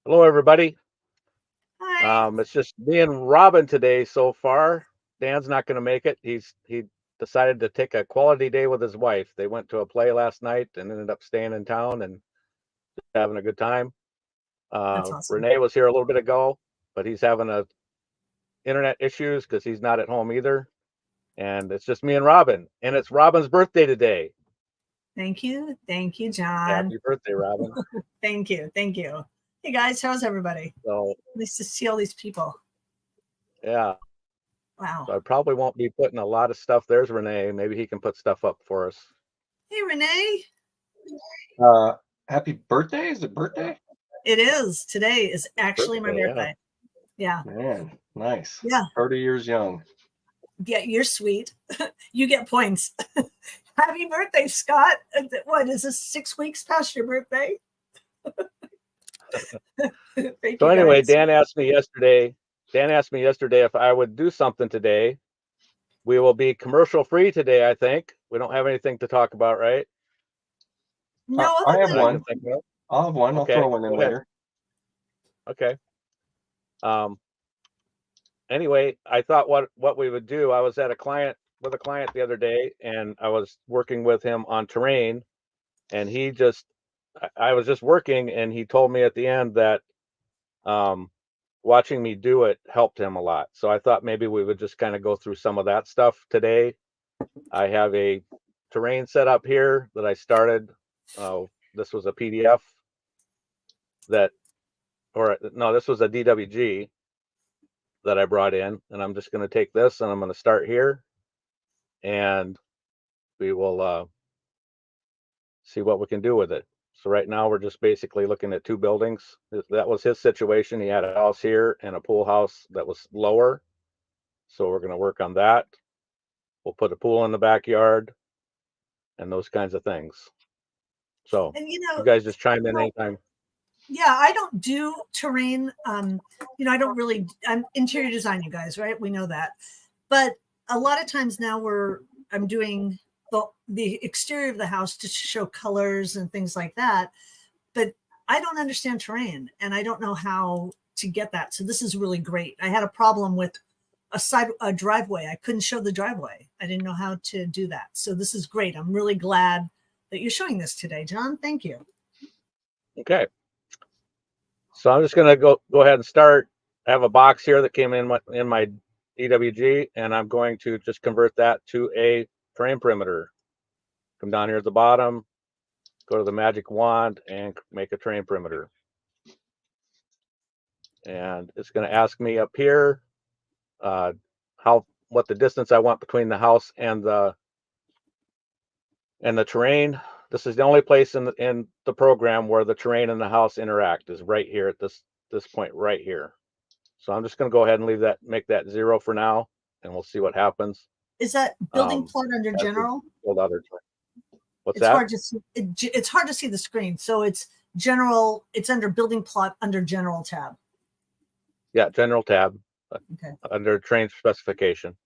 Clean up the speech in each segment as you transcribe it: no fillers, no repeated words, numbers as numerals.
Hello, everybody. Hi. It's just me and Robin today so far. Dan's not going to make it. He decided to take a quality day with his wife. They went to a play last night and ended up staying in town and having a good time. That's awesome. Renee was here a little bit ago, but he's having a internet issues because he's not at home either. And it's just me and Robin. And it's Robin's birthday today. Thank you. Thank you, John. Happy birthday, Robin. Thank you. Thank you. Hey, guys. How's everybody? So Nice to see all these people. yeah. Wow. So I probably won't be putting a lot of stuff. There's Renee. Maybe he can put stuff up for us. Hey, Renee. Happy birthday! Is it birthday? It is. Today is actually my Birthday, birthday. Yeah. Man, nice. Yeah. 30 years young. Yeah, you're sweet. You get points. Happy birthday, Scott. What is this, 6 weeks past your birthday? Thank So you, anyway, guys. Dan asked me yesterday if I would do something today. We will be commercial free today, I think. We don't have anything to talk about, right? No, I have That I can one. think of. I'll have one. I'll Okay, throw one in go ahead. later. Okay. Anyway, I thought what we would do, I was at a client the other day, and I was working with him on terrain, and I was just working, and he told me at the end that watching me do it helped him a lot. So I thought maybe we would just kind of go through some of that stuff today. I have a terrain set up here that I started. This was a PDF this was a DWG that I brought in, and I'm just going to take this and I'm going to start here, and we will see what we can do with it. So right now we're just basically looking at two buildings. That was his situation. He had a house here and a pool house that was lower. So we're going to work on that. We'll put a pool in the backyard and those kinds of things. So and you guys just chime in anytime. Yeah, I don't do terrain. I don't really. I'm interior design, you guys, right? We know that. But a lot of times now I'm doing the exterior of the house to show colors and things like that. But I don't understand terrain, and I don't know how to get that. So this is really great. I had a problem with a driveway. I couldn't show the driveway. I didn't know how to do that. So this is great. I'm really glad that you're showing this today, John. Thank you. Okay. So I'm just going to go ahead and start. I have a box here that came in my DWG, and I'm going to just convert that to a terrain perimeter. Come down here at the bottom, go to the magic wand, and make a terrain perimeter. And it's going to ask me up here what the distance I want between the house and the terrain. This is the only place in the program where the terrain and the house interact, is right here at this point right here. So I'm just going to go ahead and make that 0 for now, and we'll see what happens. Is that building plot under general? What's that? It's hard to see the screen. So it's general. It's under building plot under general tab. Yeah, general tab. Okay. Under terrain specification.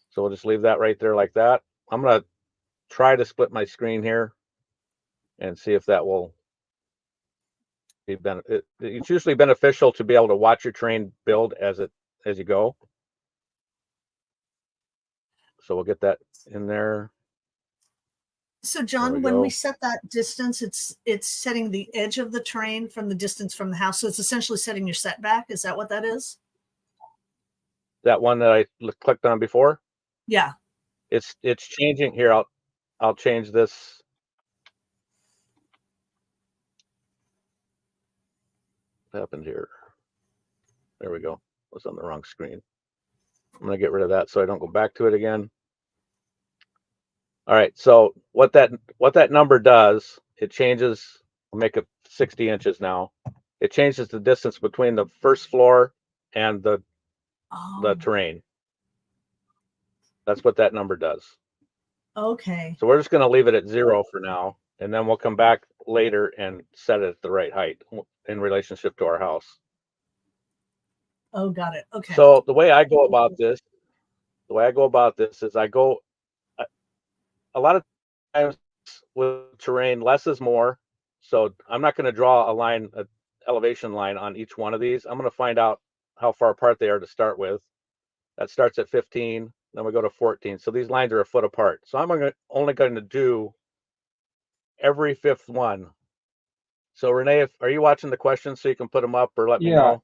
So we'll just leave that right there like that. I'm going to try to split my screen here and see if that will be it's usually beneficial to be able to watch your terrain build as you go. So we'll get that in there. So John, when we set that distance, it's setting the edge of the terrain from the distance from the house. So it's essentially setting your setback. Is that what that is? That one that I clicked on before? Yeah. It's changing here. I'll change this. What happened here? There we go. I was on the wrong screen. I'm going to get rid of that so I don't go back to it again. All right. So what that number does, it changes. I'll make it 60 inches now. It changes the distance between the first floor and the terrain. That's what that number does. Okay. So we're just going to leave it at 0 for now, and then we'll come back later and set it at the right height in relationship to our house. Oh, got it. Okay. So the way I go about this is a lot of times with terrain, less is more. So I'm not going to draw a line elevation line on each one of these. I'm going to find out how far apart they are to start with. That starts at 15, then we go to 14. So these lines are a foot apart. So I'm only going to do every fifth one. So Renee, are you watching the questions so you can put them up or let me know?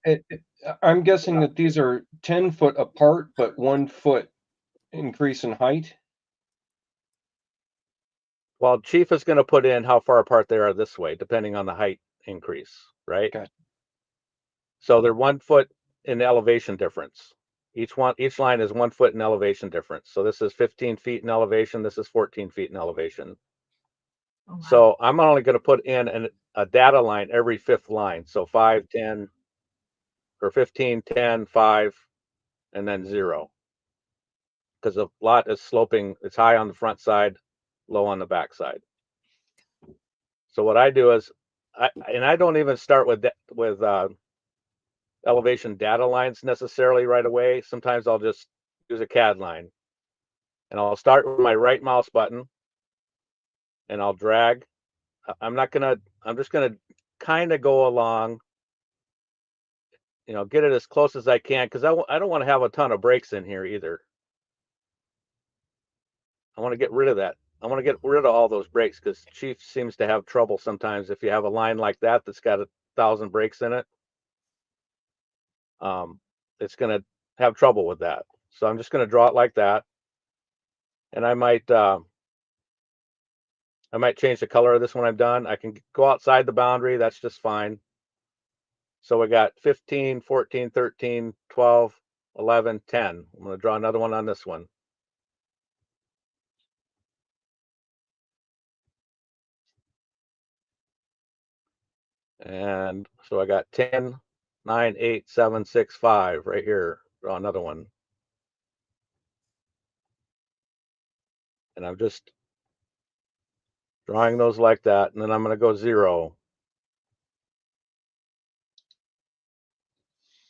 I'm guessing that these are 10 foot apart, but 1 foot increase in height. Well, Chief is going to put in how far apart they are this way, depending on the height increase, right? Okay. So they're 1 foot in elevation difference. Each line is 1 foot in elevation difference. So this is 15 feet in elevation. This is 14 feet in elevation. Oh, wow. So I'm only going to put in a data line every fifth line. So 5, 10, or 15, 10, 5, and then 0. Because the lot is sloping, it's high on the front side, low on the back side. So what I do is, I don't even start with elevation data lines necessarily right away. Sometimes I'll just use a CAD line. And I'll start with my right mouse button and I'll drag. I'm just gonna kind of go along, get it as close as I can, because I don't want to have a ton of breaks in here either. I want to get rid of that. I want to get rid of all those breaks, because Chief seems to have trouble sometimes if you have a line like that that's got 1,000 breaks in it. It's going to have trouble with that. So I'm just going to draw it like that. And I might change the color of this when I'm done. I can go outside the boundary. That's just fine. So we got 15, 14, 13, 12, 11, 10. I'm going to draw another one on this one. And so I got 10, 9, 8, 7, 6, 5 right here. Draw another one. And I'm just drawing those like that. And then I'm going to go 0.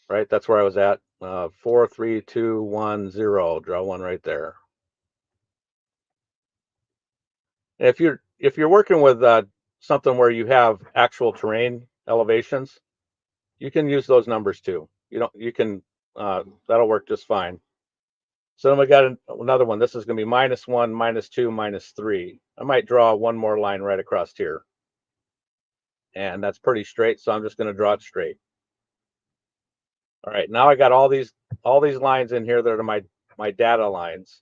Right, that's where I was at. 4, 3, 2, 1, 0. Draw one right there. And if you're working with something where you have actual terrain elevations, you can use those numbers too. That'll work just fine. So then we got another one. This is going to be -1, -2, -3. I might draw one more line right across here, and that's pretty straight. So I'm just going to draw it straight. All right, now I got all these lines in here that are my data lines.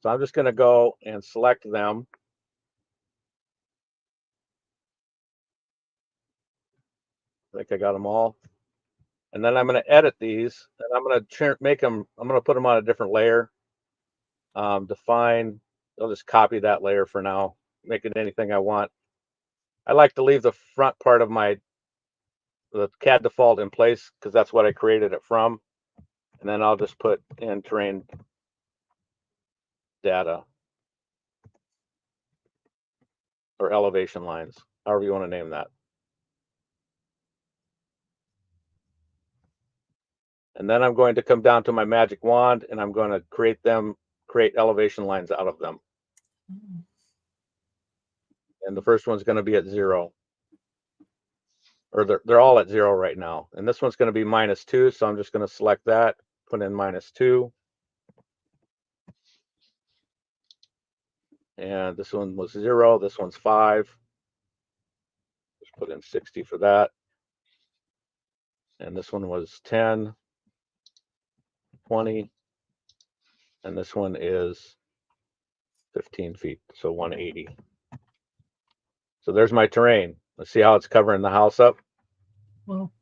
So I'm just going to go and select them. I think I got them all. And then I'm going to edit these, and I'm going to I'm going to put them on a different layer. Define, I'll just copy that layer for now, make it anything I want. I like to leave the front part of the CAD default in place, because that's what I created it from. And then I'll just put in terrain data or elevation lines, however you want to name that. And then I'm going to come down to my magic wand, and I'm going to create elevation lines out of them. And the first one's going to be at 0. Or they're all at 0 right now. And this one's going to be -2, so I'm just going to select that, put in -2. And this one was 0, this one's 5. Just put in 60 for that. And this one was 10, 20, and this one is 15 feet, so 180. So there's my terrain. Let's see how it's covering the house up. Well,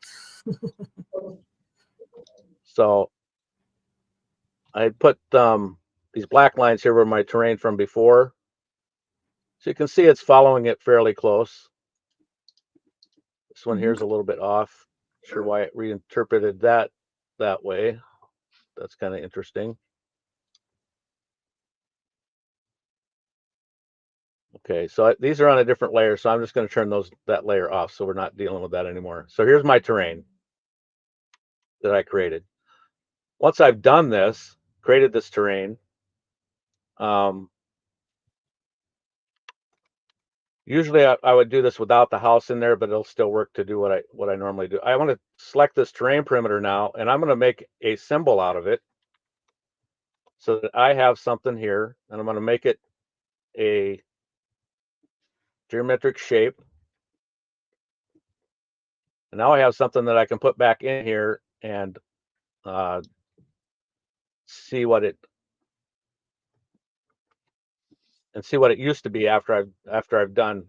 So I put these black lines here were my terrain from before. So you can see it's following it fairly close. This one here is a little bit off. Not sure why it reinterpreted that way. That's kind of interesting. Okay, so these are on a different layer, so I'm just going to turn that layer off, so we're not dealing with that anymore. So here's my terrain that I created. Once I've done this, created this terrain, Usually I would do this without the house in there, but it'll still work to do what I normally do. I want to select this terrain perimeter now, and I'm going to make a symbol out of it so that I have something here, and I'm going to make it a geometric shape. And now I have something that I can put back in here and see what it used to be after I've done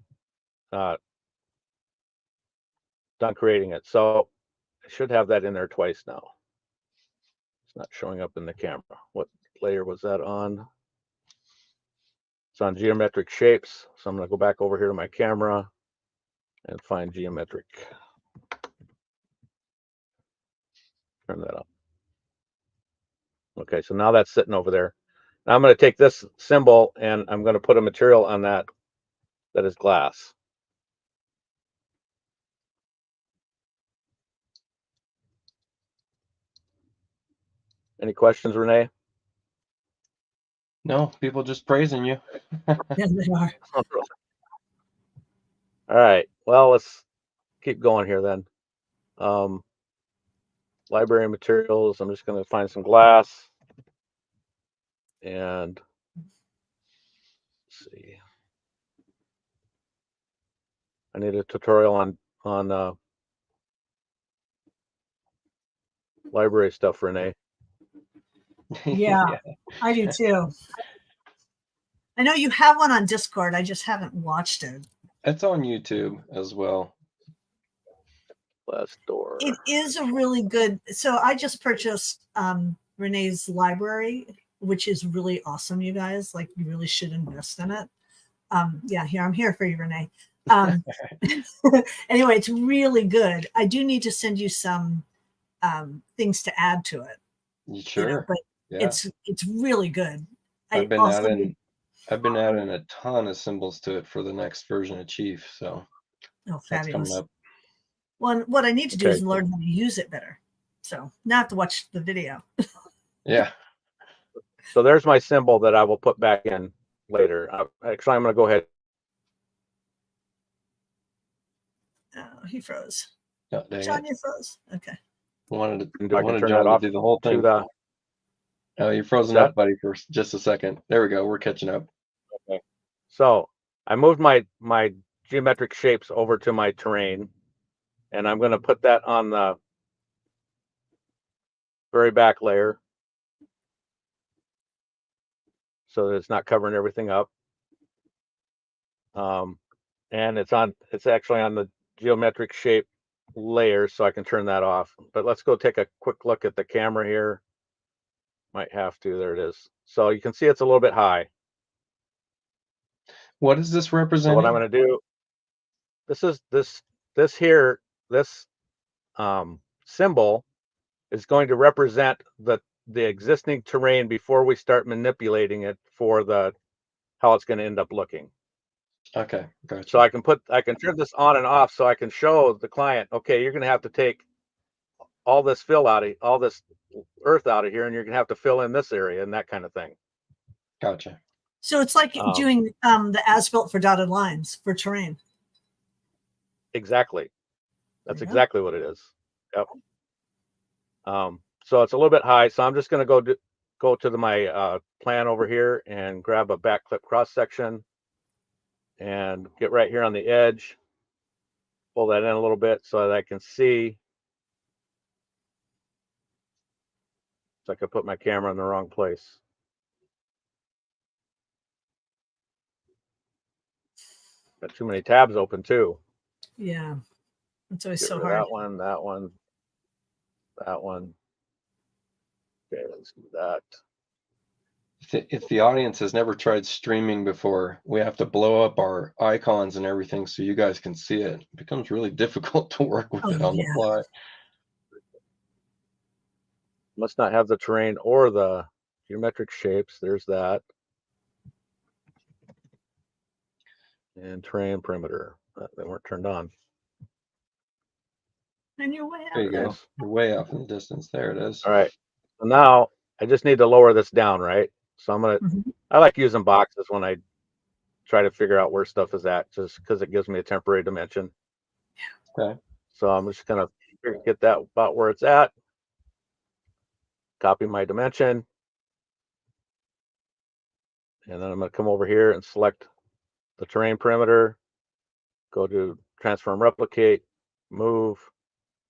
creating it. So I should have that in there twice now. It's not showing up in the camera. What layer was that on? It's on geometric shapes. So I'm going to go back over here to my camera and find geometric. Turn that up. Okay, so now that's sitting over there. Now I'm going to take this symbol and I'm going to put a material on that is glass. Any questions, Renee? No, people just praising you. Yeah, they are. All right. Well, let's keep going here then. Library materials. I'm just going to find some glass and let's see. I need a tutorial on library stuff, Renee. Yeah, I do too. I know you have one on Discord. I just haven't watched it. It's on YouTube as well. Glass door. It is a really good. So I just purchased Renee's library, which is really awesome. You guys, like, you really should invest in it. Yeah, I'm here for you, Renee. Anyway, it's really good. I do need to send you some things to add to it. Sure. You know, but yeah. It's really good. I've been adding a ton of symbols to it for the next version of Chief. So that's coming up. Well, what I need to do is learn how to use it better. So now I have to watch the video. Yeah. So there's my symbol that I will put back in later. Actually, I'm going to go ahead. Oh, he froze. Oh, John, you froze. Okay. I wanted turn John that off to do the whole thing. Oh, you're frozen up, buddy, for just a second. There we go. We're catching up. Okay. So I moved my geometric shapes over to my terrain, and I'm going to put that on the very back layer so that it's not covering everything up. And it's actually on the geometric shape layer, so I can turn that off. But let's go take a quick look at the camera here. Might have to. There it is. So you can see it's a little bit high. What is this representing? So what I'm going to do, this symbol is going to represent the existing terrain before we start manipulating it for how it's going to end up looking. Okay, gotcha. So I can turn this on and off so I can show the client, okay, you're going to have to take all this all this earth out of here, and you're going to have to fill in this area and that kind of thing. Gotcha. So it's like doing the as-built for dotted lines for terrain. Exactly. That's exactly what it is. Yep. So it's a little bit high, so I'm just going to go to my plan over here and grab a back clip cross section and get right here on the edge. Pull that in a little bit so that I can see. So I could put my camera in the wrong place. Got too many tabs open too. Yeah, it's always Get so rid of hard. that one, that one, that one. Okay, let's do that. If the audience has never tried streaming before, we have to blow up our icons and everything so you guys can see it. It becomes really difficult to work with it on the fly. Must not have the terrain or the geometric shapes. There's that. And terrain perimeter. They weren't turned on. And you're way out there. You go. You're way off in the distance. There it is. All right. So now I just need to lower this down, right? So I'm going to, I like using boxes when I try to figure out where stuff is at, just because it gives me a temporary dimension. Okay. So I'm just gonna get that about where it's at. Copy my dimension. And then I'm gonna come over here and select the terrain perimeter, go to transform replicate, move,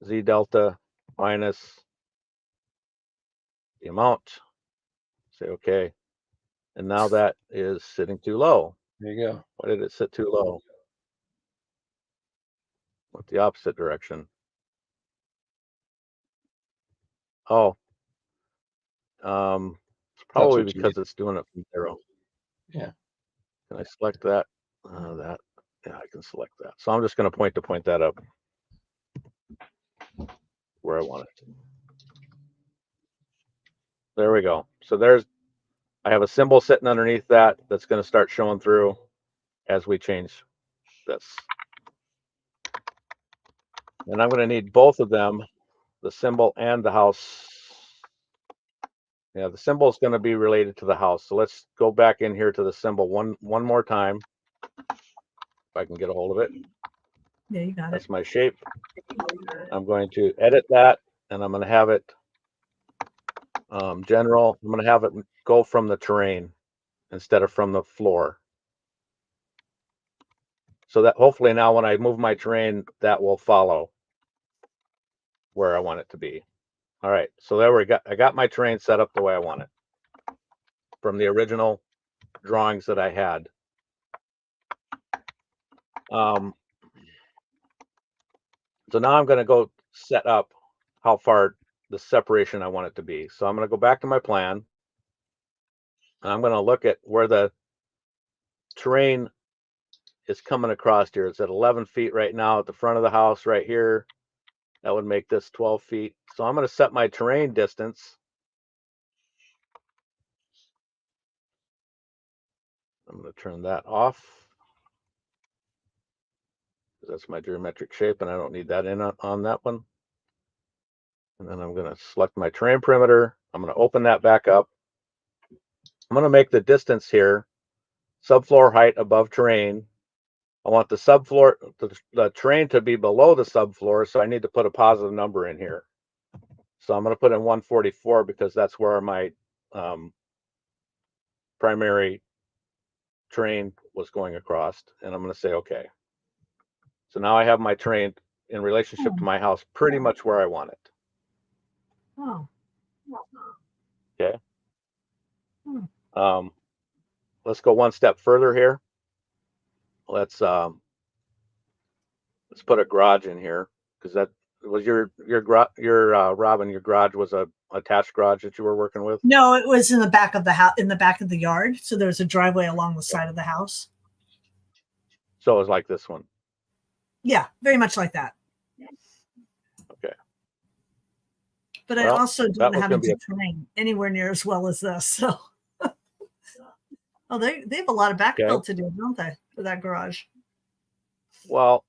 Z delta minus the amount, say okay. And now that is sitting too low. There you go. Why did it sit too low? Went the opposite direction. Oh, it's probably what you because it's doing it from 0. Yeah. Can I select that? That, yeah, I can select that. So I'm just going to point that up where I want it. There we go. So I have a symbol sitting underneath that's going to start showing through as we change this. And I'm going to need both of them, the symbol and the house. Yeah, the symbol is going to be related to the house. So let's go back in here to the symbol one more time. If I can get a hold of it. Yeah, you got it. That's my shape. I'm going to edit that, and I'm going to have it general. I'm going to have it go from the terrain instead of from the floor. So that hopefully now when I move my terrain, that will follow where I want it to be. All right, so there we go. I got my terrain set up the way I want it from the original drawings that I had. So now I'm going to go set up how far the separation I want it to be. So I'm going to go back to my plan. And I'm going to look at where the terrain is coming across here. It's at 11 feet right now at the front of the house right here. That would make this 12 feet. So I'm going to set my terrain distance. I'm going to turn that off. That's my geometric shape, and I don't need that in on that one. And then I'm going to select my terrain perimeter. I'm going to open that back up. I'm going to make the distance here subfloor height above terrain. I want the subfloor, the terrain to be below the subfloor, so I need to put a positive number in here. So I'm going to put in 144 because that's where my primary terrain was going across, and I'm going to say okay. So now I have my terrain in relationship to my house pretty much where I want it. Oh. Okay. Let's go one step further here. Let's put a garage in here because that was your Robin. Your garage was a attached garage that you were working with. No, it was in the back of the house, in the back of the yard. So there's a driveway along the side of the house. So it was like this one. Yeah, very much like that. Okay. But I also don't have a terrain anywhere near as well as this. So, oh, they have a lot of backfill to do, don't they, for that garage? Well,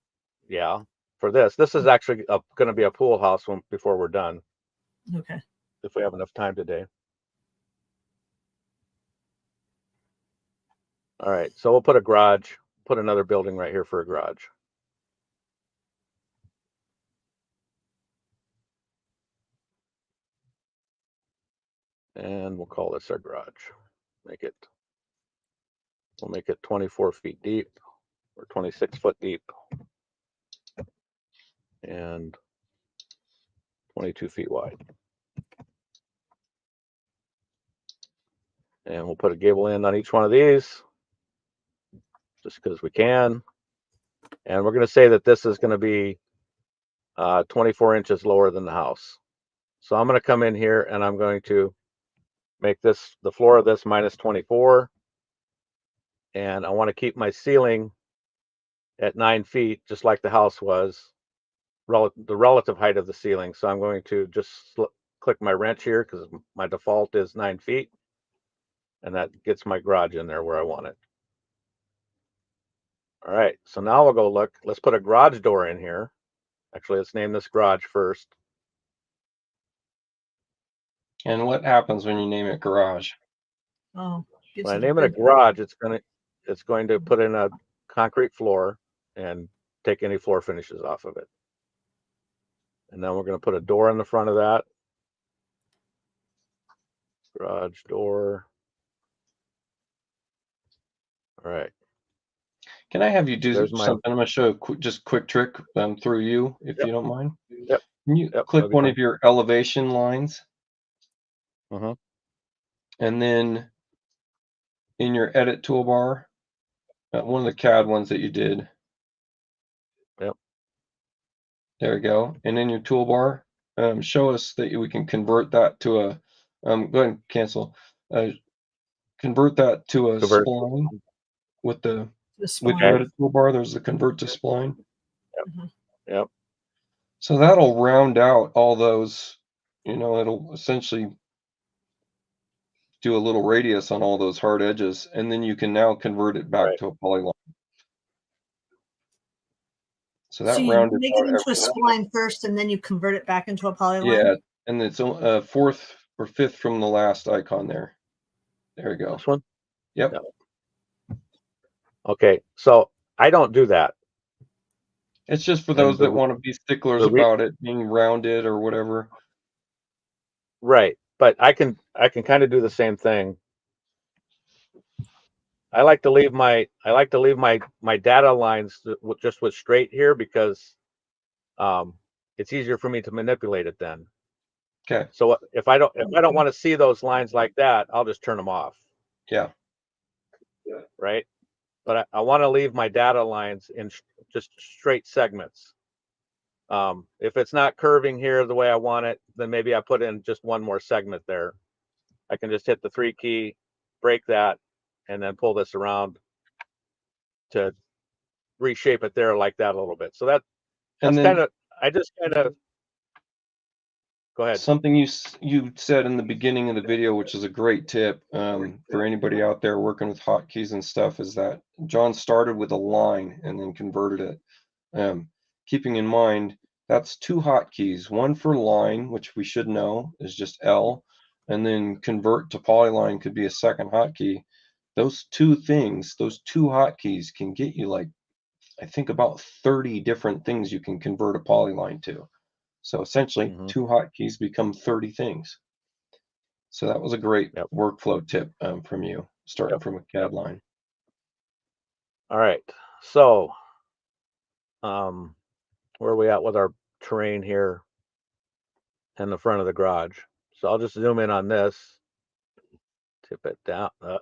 yeah. For this is actually going to be a pool house before we're done. Okay. If we have enough time today. All right, so we'll put a garage. Put another building right here for a garage. And we'll call this our garage. We'll make it 24 feet deep or 26 foot deep and 22 feet wide. And we'll put a gable end on each one of these just because we can. And we're going to say that this is going to be 24 inches lower than the house. So I'm going to come in here and I'm going to make this, the floor of this, minus 24. And I want to keep my ceiling at 9 feet, just like the house was, the relative height of the ceiling. So I'm going to just click my wrench here because my default is 9 feet. And that gets my garage in there where I want it. All right, so now we'll go look. Let's put a garage door in here. Actually, let's name this garage first. And what happens when you name it garage? Oh, when I name it a garage, it's it's going to put in a concrete floor and take any floor finishes off of it. And then we're going to put a door in the front of that. Garage door. All right. Can I have you do There's my- something? I'm going to show a quick trick through you, if Yep. you don't mind. Yep. Can you Yep, click that'd be one fine. of your elevation lines, Mhm. and then in your edit toolbar, one of the CAD ones that you did. Yep. There you go. And in your toolbar, show us that we can convert that to a. Go ahead and cancel. Convert that to a Convert. spline with the The with spline. your edit toolbar. There's the convert to spline. Yep. So that'll round out all those. It'll essentially do a little radius on all those hard edges, and then you can now convert it back Right. to a polyline. So So that you rounded make out it into a everything. spline first, and then you convert it back into a polyline? Yeah, and it's fourth or fifth from the last icon there. There you go. This one? Yep. Okay, so I don't do that. It's just for And those the- that want to be sticklers the re- about it being rounded or whatever. Right, but I can kind of do the same thing. I like to leave my data lines just with straight here because it's easier for me to manipulate it then. Okay. So if I don't want to see those lines like that, I'll just turn them off. Yeah. Right. But I want to leave my data lines in just straight segments. If it's not curving here the way I want it, then maybe I put in just one more segment there. I can just hit the 3 key, break that, and then pull this around to reshape it there like that a little bit. So that's kind of, I just kind of, go ahead. Something you said in the beginning of the video, which is a great tip for anybody out there working with hotkeys and stuff, is that John started with a line and then converted it. Keeping in mind, that's 2 hotkeys, one for line, which we should know is just L, and then convert to polyline could be a second hotkey. Those 2 things, those 2 hotkeys can get you like, I think about 30 different things you can convert a polyline to. So essentially 2 hotkeys become 30 things. So that was a great workflow tip from you, starting from a CAD line. All right. So where are we at with our terrain here in the front of the garage? So I'll just zoom in on this, tip it down. All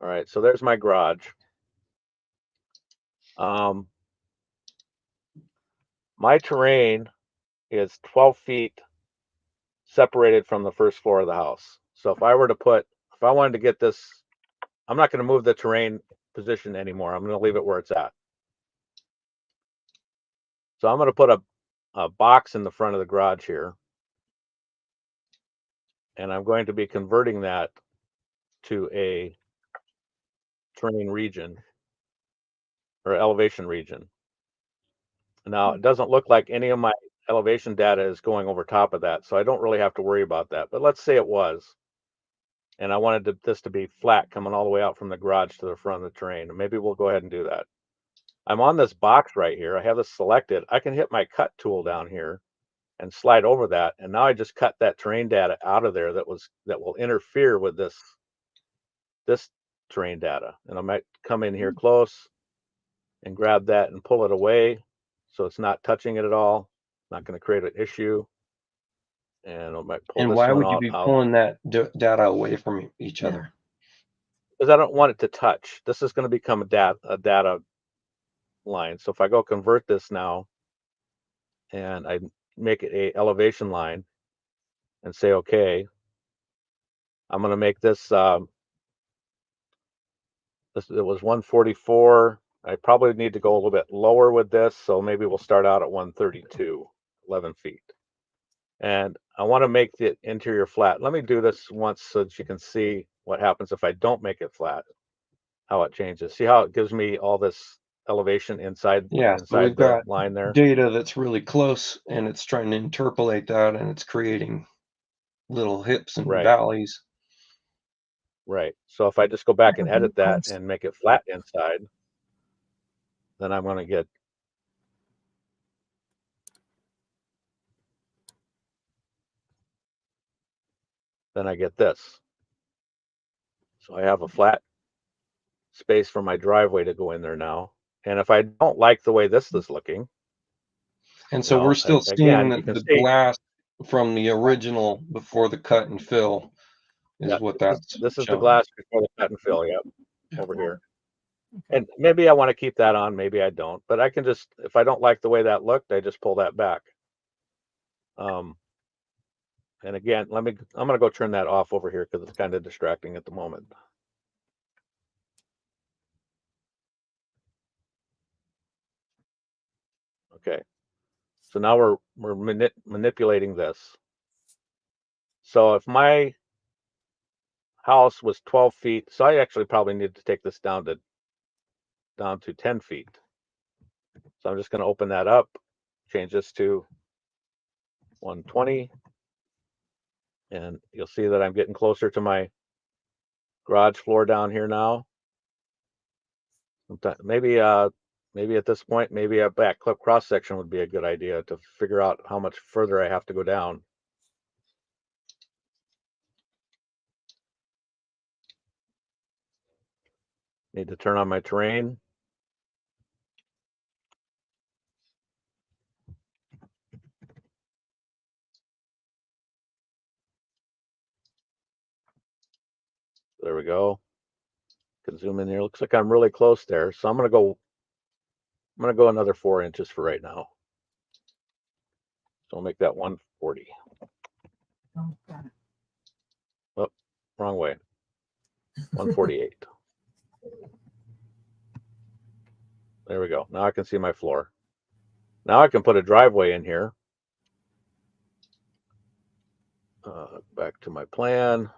right, so there's my garage. My terrain is 12 feet separated from the first floor of the house. So if I wanted to get this, I'm not going to move the terrain position anymore. I'm going to leave it where it's at. So I'm going to put a box in the front of the garage here. And I'm going to be converting that to a terrain region or elevation region. Now, it doesn't look like any of my elevation data is going over top of that, so I don't really have to worry about that. But let's say it was, and I wanted this to be flat coming all the way out from the garage to the front of the terrain. Maybe we'll go ahead and do that. I'm on this box right here. I have this selected. I can hit my cut tool down here and slide over that, and now I just cut that terrain data out of there that will interfere with this terrain data. And I might come in here close and grab that and pull it away so it's not touching it at all. Not going to create an issue. And I might pull And this why one would you be out pulling that data away from each other? because I don't want it to touch. This is going to become a data line. So if I go convert this now and I make it a elevation line and say okay, I'm going to make this it was 144. I probably need to go a little bit lower with this, so maybe we'll start out at 132, 11 feet. And I want to make the interior flat. Let me do this once so that you can see what happens if I don't make it flat, how it changes. See how it gives me all this elevation inside So we've the got line there? data that's really close, and it's trying to interpolate that, and it's creating little hips and Right. valleys. Right. So if I just go back and Mhm. edit that and make it flat inside, then I'm going to get I get this. So I have a flat space for my driveway to go in there now. And if I don't like the way this is looking, And so we're still seeing again, you that can the see, glass from the original before the cut and fill is yeah, what that's this is the showing. glass before the cut and fill. Yep, Yeah. over here. Okay. And maybe I want to keep that on, maybe I don't. But I can just, if I don't like the way that looked, I just pull that back. And again, I'm going to go turn that off over here because it's kind of distracting at the moment. Okay. So now we're manipulating this. So if my house was 12 feet, so I actually probably need to take this down to 10 feet. So I'm just going to open that up, change this to 120, and you'll see that I'm getting closer to my garage floor down here now. Maybe at this point, maybe a back clip cross section would be a good idea to figure out how much further I have to go down. Need to turn on my terrain. There we go. Can zoom in here. Looks like I'm really close there. So I'm gonna go another 4 inches for right now. So I'll make that 140. Oh, got it. Oh, wrong way. 148. There we go. Now I can see my floor. Now I can put a driveway in here. Back to my plan.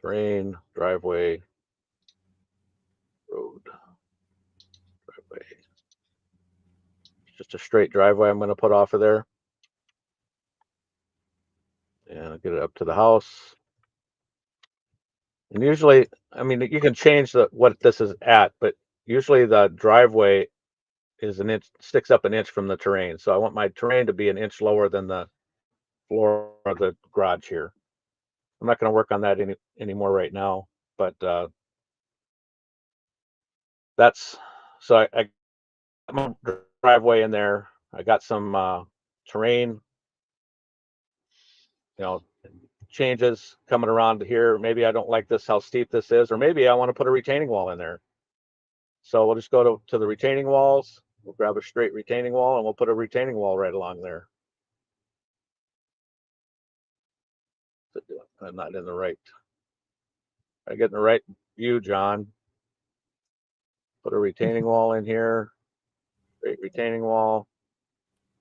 Terrain, driveway, road, driveway. Just a straight driveway I'm going to put off of there. And I'll get it up to the house. And usually, I mean, you can change what this is at, but usually the driveway is sticks up an inch from the terrain. So I want my terrain to be an inch lower than the floor of the garage here. I'm not going to work on that anymore right now, but that's, so I got my driveway in there. I got some terrain, changes coming around to here. Maybe I don't like this, how steep this is, or maybe I want to put a retaining wall in there. So we'll just go to the retaining walls. We'll grab a straight retaining wall and we'll put a retaining wall right along there. I'm not in the right. I get in the right view, John. Put a retaining wall in here. Straight retaining wall.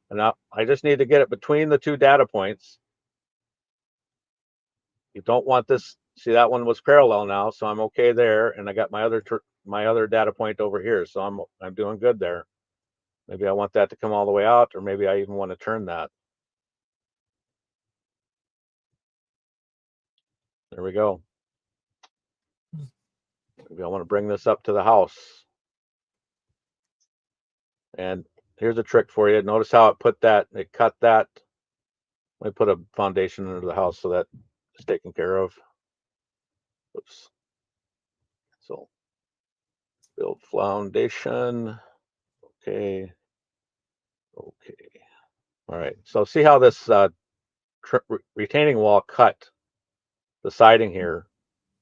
And now I just need to get it between the two data points. You don't want this. See, that one was parallel now, so I'm okay there. And I got my other data point over here, so I'm doing good there. Maybe I want that to come all the way out, or maybe I even want to turn that. There we go. Maybe I want to bring this up to the house. And here's a trick for you. Notice how it cut that. Let me put a foundation under the house so that it's taken care of. Oops. So build foundation. Okay. Okay. All right. So see how this retaining wall cut the siding here.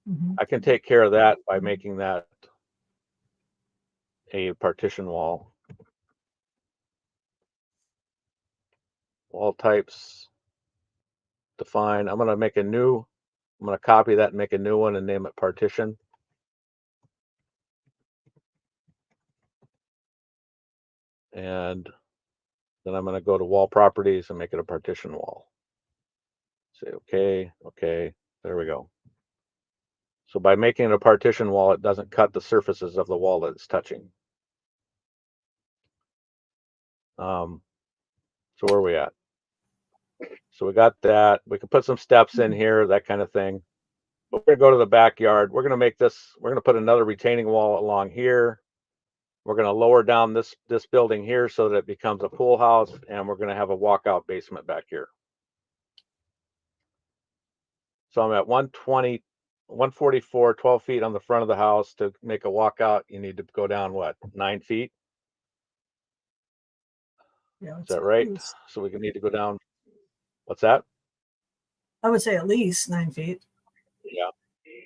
Mhm. I can take care of that by making that a partition wall. Wall types, define. I'm going to copy that and make a new one and name it partition. And then I'm going to go to wall properties and make it a partition wall. Say, okay, okay, there we go. So by making it a partition wall, it doesn't cut the surfaces of the wall that it's touching. So where are we at? So we got that. We can put some steps in here, that kind of thing. But we're gonna go to the backyard. We're gonna make this, we're gonna put another retaining wall along here. We're gonna lower down this building here so that it becomes a pool house, and we're gonna have a walkout basement back here. So I'm at 120, 144, 12 feet on the front of the house. To make a walkout, you need to go down what, 9 feet? Yeah, Is that right? So we can need to go down. What's that? I would say at least 9 feet. Yeah.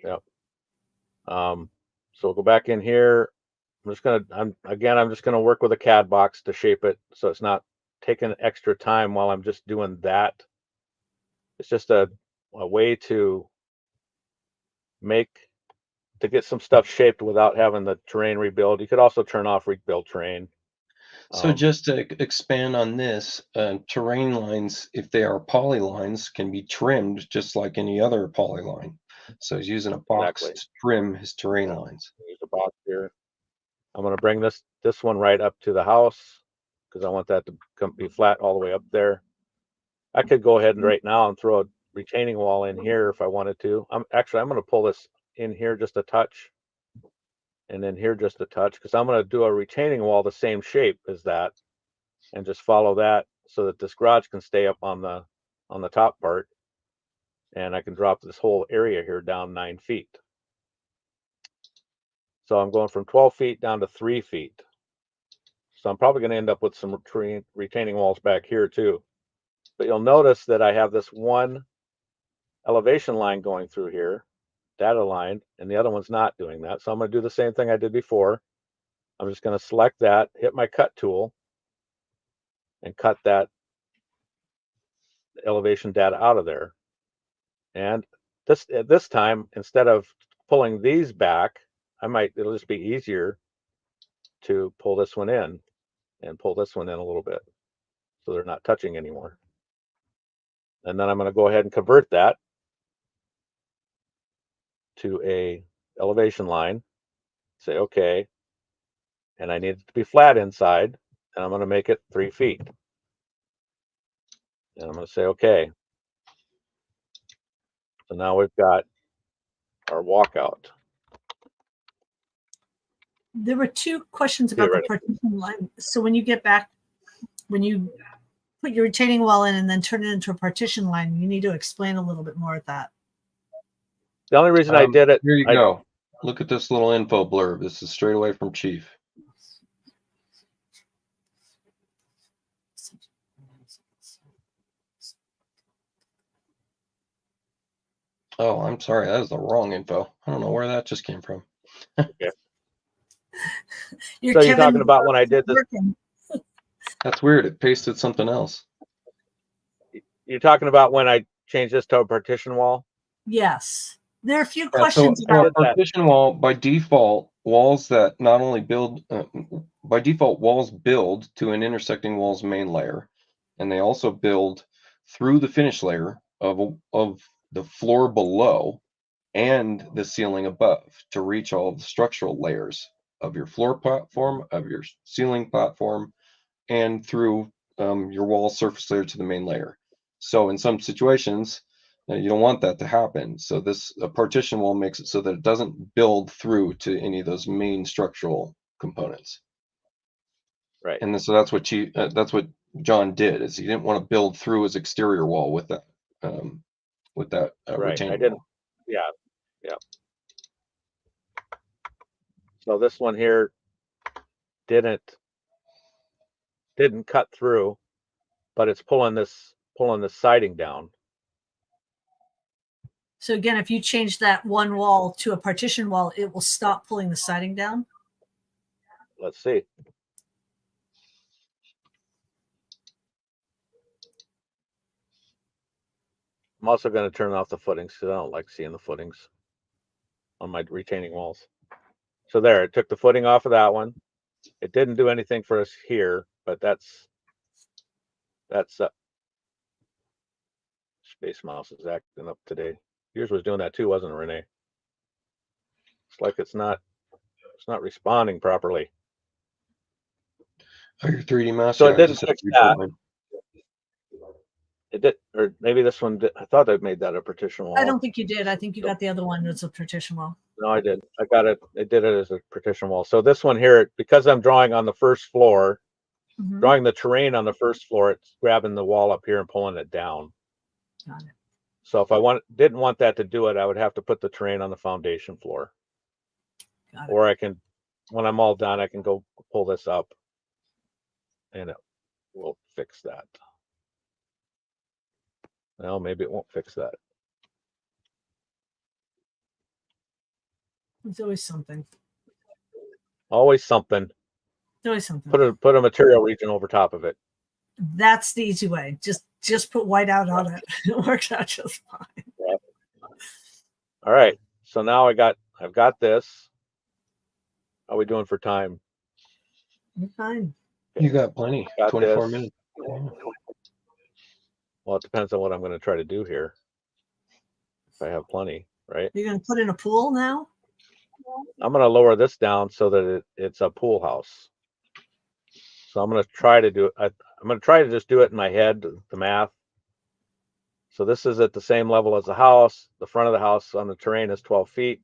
Yep. So we'll go back in here. I'm just gonna work with a CAD box to shape it so it's not taking extra time while I'm just doing that. It's just a way to get some stuff shaped without having the terrain rebuild. You could also turn off rebuild terrain. So just to expand on this, terrain lines, if they are polylines, can be trimmed just like any other polyline. So he's using a box Exactly. to trim his terrain lines. Use a box here. I'm going to bring this one right up to the house because I want that to be flat all the way up there. I could go ahead and right now and throw a retaining wall in here if I wanted to. I'm going to pull this in here just a touch, and then here just a touch, because I'm going to do a retaining wall the same shape as that, and just follow that so that this garage can stay up on the top part, and I can drop this whole area here down 9 feet. So I'm going from 12 feet down to 3 feet. So I'm probably going to end up with some retaining walls back here too. But you'll notice that I have this one elevation line going through here, data line, and the other one's not doing that. So I'm going to do the same thing I did before. I'm just going to select that, hit my cut tool, and cut that elevation data out of there. And this time, instead of pulling these back, it'll just be easier to pull this one in and pull this one in a little bit so they're not touching anymore. And then I'm going to go ahead and convert that to a elevation line, say okay, and I need it to be flat inside, and I'm going to make it 3 feet. And I'm going to say okay. So now we've got our walkout. There were two questions about the partition line. So when you get back, when you put your retaining wall in and then turn it into a partition line, you need to explain a little bit more at that. The only reason I did it. Here you go. Look at this little info blurb. This is straight away from Chief. Oh, I'm sorry. That is the wrong info. I don't know where that just came from. Okay. So you're talking about when I did this. That's weird. It pasted something else. You're talking about when I changed this to a partition wall? Yes. There are a few questions so for a partition wall, by default, walls that not only build, by default, walls build to an intersecting wall's main layer, and they also build through the finish layer of the floor below and the ceiling above to reach all of the structural layers of your floor platform, of your ceiling platform, and through your wall surface layer to the main layer. So in some situations, you don't want that to happen. So a partition wall makes it so that it doesn't build through to any of those main structural components. Right. And so that's what John did, is he didn't want to build through his exterior wall with that right. retaining I didn't. wall. Yeah. Yeah. So this one here didn't cut through, but it's pulling this siding down. So again, if you change that one wall to a partition wall, it will stop pulling the siding down? Let's see. I'm also going to turn off the footings because I don't like seeing the footings on my retaining walls. So there, it took the footing off of that one. It didn't do anything for us here, but that's Space Mouse is acting up today. Yours was doing that too, wasn't it, Renee? It's like it's not responding properly. Oh, your 3D mouse. So yeah, it didn't fix that. It did, or maybe this one did. I thought I made that a partition wall. I don't think you did. I think you got the other one that's a partition wall. No, I did. I got it. It did it as a partition wall. So this one here, because I'm drawing on the first floor, Mhm. drawing the terrain on the first floor, it's grabbing the wall up here and pulling it down. Got it. So if I didn't want that to do it, I would have to put the terrain on the foundation floor. Got it. Or I can, when I'm all done, I can go pull this up and it will fix that. Well, maybe it won't fix that. There's always something. Always something. There's always something. Put a material region over top of it. That's the easy way. Just put white out on it. It works out just fine. Yeah. All right. So now I've got this. How are we doing for time? You're fine. You got plenty. Got 24 this. minutes. Well, it depends on what I'm going to try to do here. If I have plenty, right? You're going to put in a pool now? I'm going to lower this down so that it's a pool house. So I'm going to try to do it. I'm going to try to just do it in my head, the math. So this is at the same level as the house. The front of the house on the terrain is 12 feet.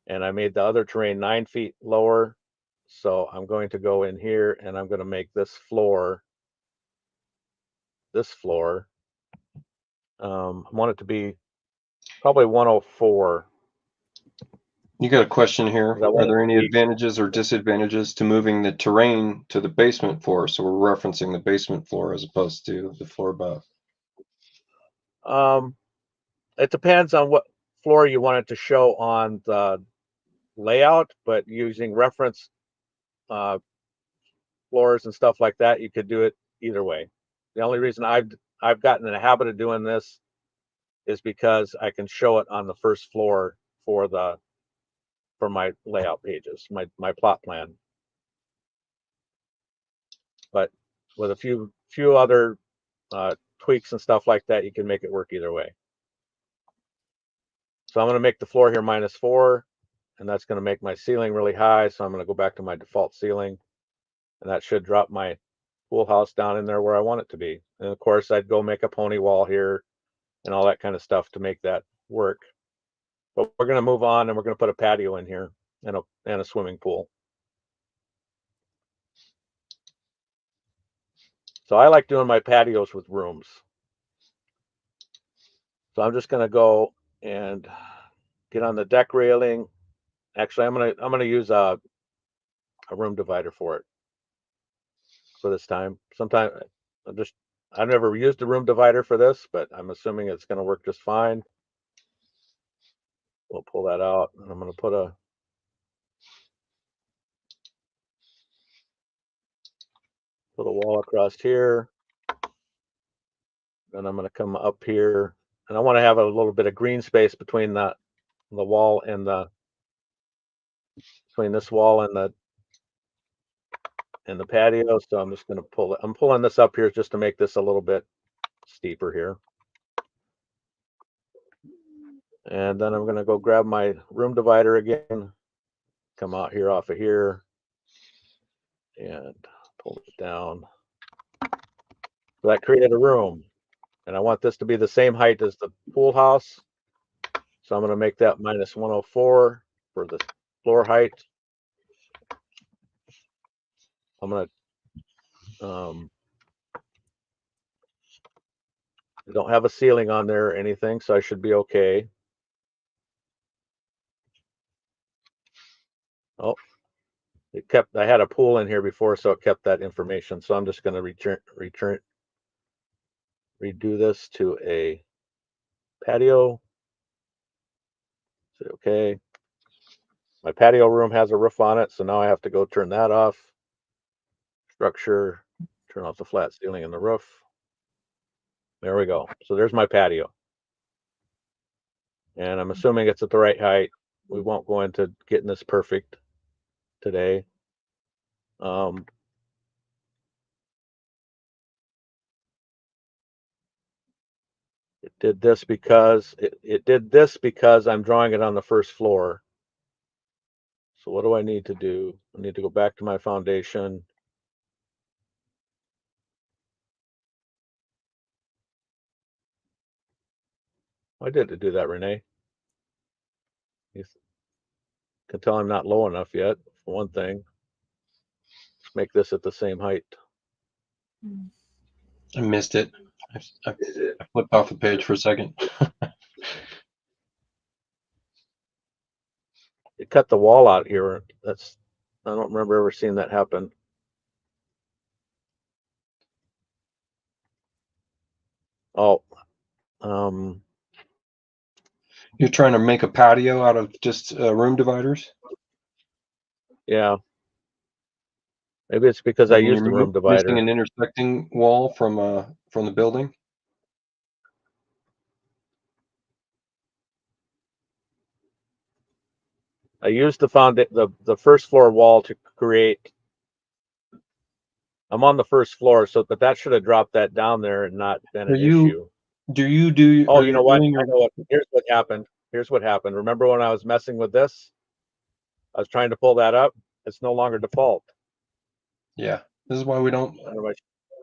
And I made the other terrain 9 feet lower. So I'm going to go in here and I'm going to make this floor. I want it to be probably 104. You got a question here. That Are there any one- advantages or disadvantages to moving the terrain to the basement floor? So we're referencing the basement floor as opposed to the floor above. It depends on what floor you want it to show on the layout, but using reference floors and stuff like that, you could do it either way. The only reason I've gotten in the habit of doing this is because I can show it on the first floor for my layout pages, my plot plan. But with a few other tweaks and stuff like that, you can make it work either way. So I'm going to make the floor here -4, and that's going to make my ceiling really high. So I'm going to go back to my default ceiling, and that should drop my pool house down in there where I want it to be. And of course, I'd go make a pony wall here and all that kind of stuff to make that work. But we're going to move on, and we're going to put a patio in here and a swimming pool. So I like doing my patios with rooms. So I'm just going to go and get on the deck railing. Actually, I'm going to use a room divider for it for this time. Sometime I've never used a room divider for this, but I'm assuming it's going to work just fine. We'll pull that out, and I'm going to put a wall across here. Then I'm going to come up here, and I want to have a little bit of green space between the wall and between this wall and the patio. So I'm just going to I'm pulling this up here just to make this a little bit steeper here. And then I'm going to go grab my room divider again, come out here off of here, and pull it down. So that created a room. And I want this to be the same height as the pool house. So I'm going to make that -104 for the floor height. I'm going to, I don't have a ceiling on there or anything, so I should be okay. Oh, I had a pool in here before, so it kept that information. So I'm just going to redo this to a patio. Say okay. My patio room has a roof on it, so now I have to go turn that off. Structure, turn off the flat ceiling and the roof. There we go. So there's my patio. And I'm assuming it's at the right height. We won't go into getting this perfect today. It did this because I'm drawing it on the first floor. So what do I need to do? I need to go back to my foundation. Why did it do that, Renee? You can tell I'm not low enough yet, for one thing. Let's make this at the same height. I missed it. I flipped off the page for a second. It cut the wall out here. I don't remember ever seeing that happen. Oh, You're trying to make a patio out of just room dividers? yeah. Maybe it's because I And used the you're room divider. missing an intersecting wall from the building? I used the first floor wall to create. I'm on the first floor, but that should have dropped that down there and not been an issue. Oh, you know what? I know what. Here's what happened. Here's what happened. Remember when I was messing with this? I was trying to pull that up. It's no longer default. Yeah, this is why we don't.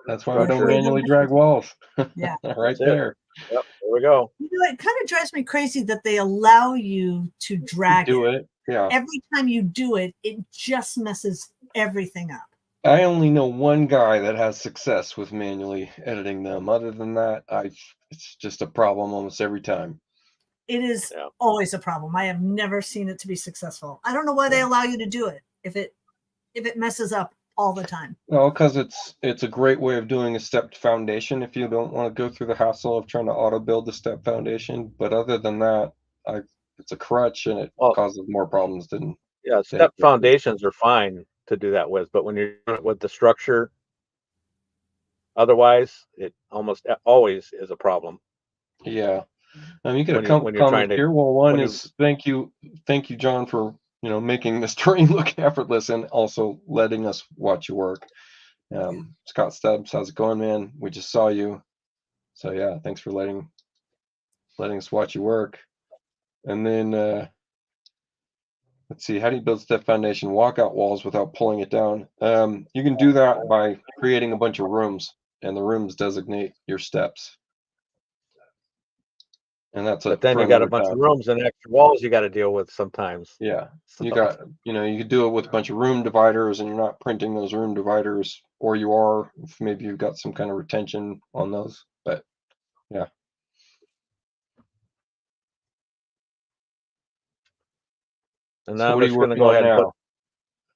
That's why we Structure. don't manually drag walls. Yeah. Right there. Yep, there we go. You know, it kind of drives me crazy that they allow you to drag it. Yeah. Every time you do it, it just messes everything up. I only know one guy that has success with manually editing them. Other than that, it's just a problem almost every time. It is always a problem. I have never seen it to be successful. I don't know why they allow you to do it if it messes up all the time. Well, because it's a great way of doing a stepped foundation if you don't want to go through the hassle of trying to auto build the step foundation. But other than that, it's a crutch and it causes more problems than. Yeah, step foundations are fine to do that with, but when you're doing it with the structure, otherwise it almost always is a problem. Yeah. You get a couple comments here. Well, one is thank you, John, for making this terrain look effortless and also letting us watch you work. Scott Stubbs, how's it going, man? We just saw you. So yeah, thanks for letting us watch you work. And then let's see, how do you build step foundation walkout walls without pulling it down? You can do that by creating a bunch of rooms, and the rooms designate your steps. And but then you got a bunch of rooms and extra walls you got to deal with sometimes. Yeah, you got, you could do it with a bunch of room dividers, and you're not printing those room dividers, or you are, if maybe you've got some kind of retention on those. But yeah. And now I'm just going to go ahead and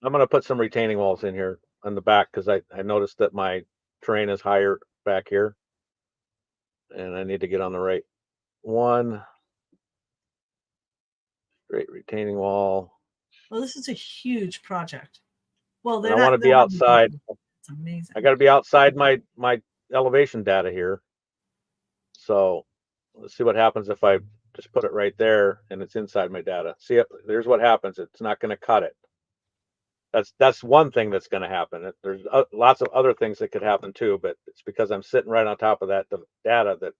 I'm going to put some retaining walls in here on the back because I noticed that my terrain is higher back here, and I need to get on the right one. Straight retaining wall. Well, this is a huge project. Well, I want to be outside. It's amazing. I got to be outside my elevation data here. So let's see what happens if I just put it right there and it's inside my data. See, there's what happens. It's not going to cut it. That's one thing that's going to happen. There's lots of other things that could happen too, but it's because I'm sitting right on top of that data that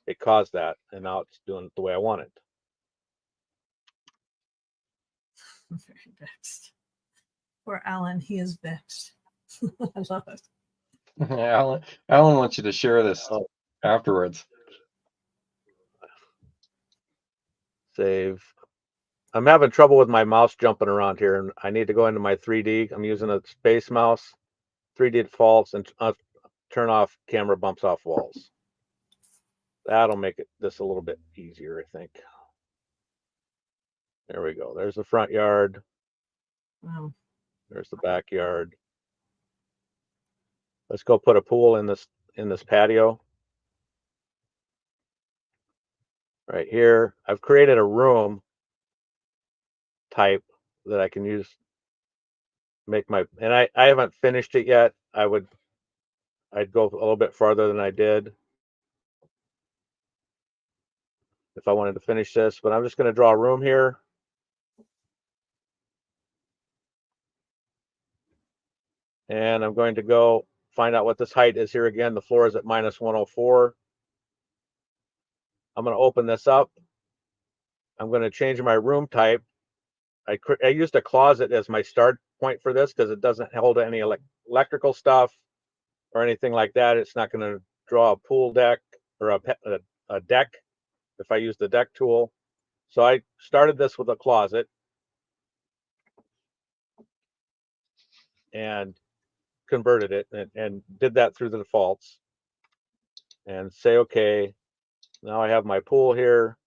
it caused that, and now it's doing it the way I want it. I'm very vexed. Poor Alan, he is vexed. I love it. Alan wants you to share this afterwards. Save. I'm having trouble with my mouse jumping around here, and I need to go into my 3D. I'm using a space mouse, 3D defaults, and turn off camera bumps off walls. That'll make this a little bit easier, I think. There we go. There's the front yard. Wow. There's the backyard. Let's go put a pool in this patio. Right here. I've created a room type that I can use. And I haven't finished it yet. I'd go a little bit farther than I did if I wanted to finish this, but I'm just going to draw a room here. And I'm going to go find out what this height is here again. The floor is at -104. I'm going to open this up. I'm going to change my room type. I used a closet as my start point for this because it doesn't hold any electrical stuff or anything like that. It's not going to draw a pool deck or a deck if I use the deck tool. So I started this with a closet and converted it and did that through the defaults and say, okay, now I have my pool here.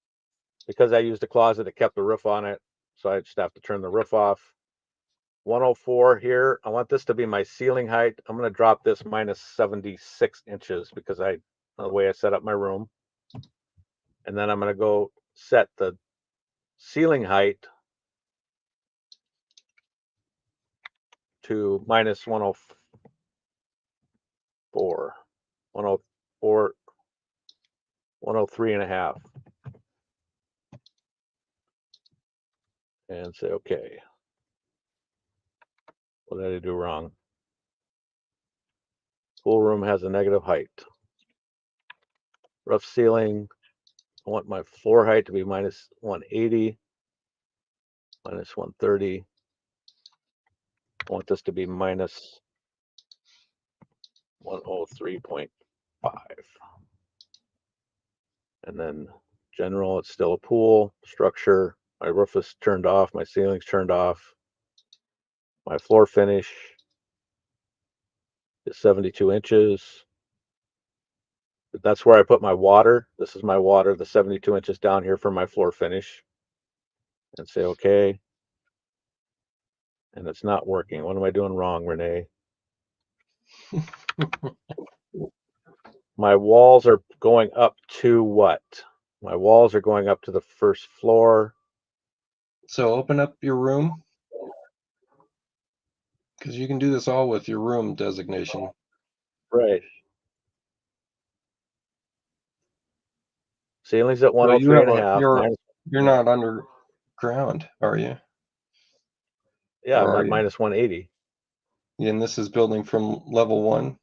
Because I used a closet, it kept the roof on it. So I just have to turn the roof off. 104 here. I want this to be my ceiling height. I'm going to drop this minus 76 inches because the way I set up my room. And then I'm going to go set the ceiling height to minus 104, 104, 103 and a half. And say, okay. What did I do wrong? Pool room has a negative height. Roof ceiling, I want my floor height to be minus 180, minus 130. I want this to be minus 103.5. And then general, it's still a pool. Structure, my roof is turned off, my ceiling's turned off. My floor finish is 72 inches. That's where I put my water. This is my water, the 72 inches down here for my floor finish. And say, okay. And it's not working. What am I doing wrong, Renee? My walls are going up to what? My walls are going up to the first floor. So open up your room, because you can do this all with your room designation. Right. Ceiling's at Well, 103 and a half. You're not underground, are you? Yeah, Or I'm are at you? minus 180. And this is building from level 1.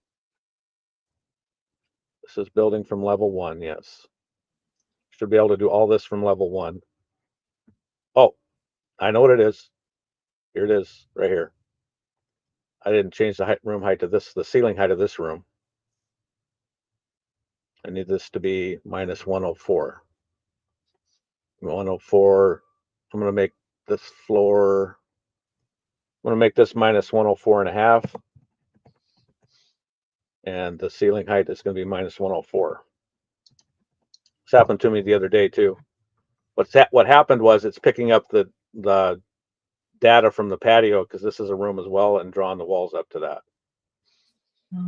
This is building from level 1, yes. Should be able to do all this from level 1. Oh, I know what it is. Here it is, right here. I didn't change the room height to this, the ceiling height of this room. I need this to be minus 104. 104. I'm going to make this floor, I'm going to make this minus 104 and a half. And the ceiling height is going to be minus 104. This happened to me the other day too. What happened was it's picking up the data from the patio, because this is a room as well, and drawing the walls up to that.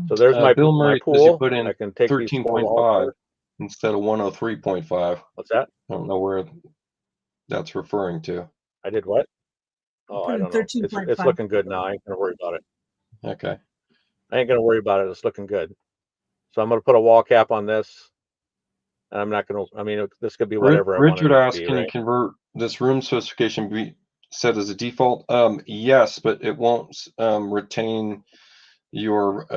So there's my Bill Murray says pool. you put in I can take these 13.5 instead of 103.5. What's that? I don't know where that's referring to. I did what? Oh, I don't know. It's looking good now. I ain't gonna worry about it. Okay. I ain't gonna worry about it. It's looking good. So I'm gonna put a wall cap on this. And I'm not gonna. I mean, this could be whatever I want it Richard to asked, be. can you convert this room specification be set as a default? Yes, but it won't retain your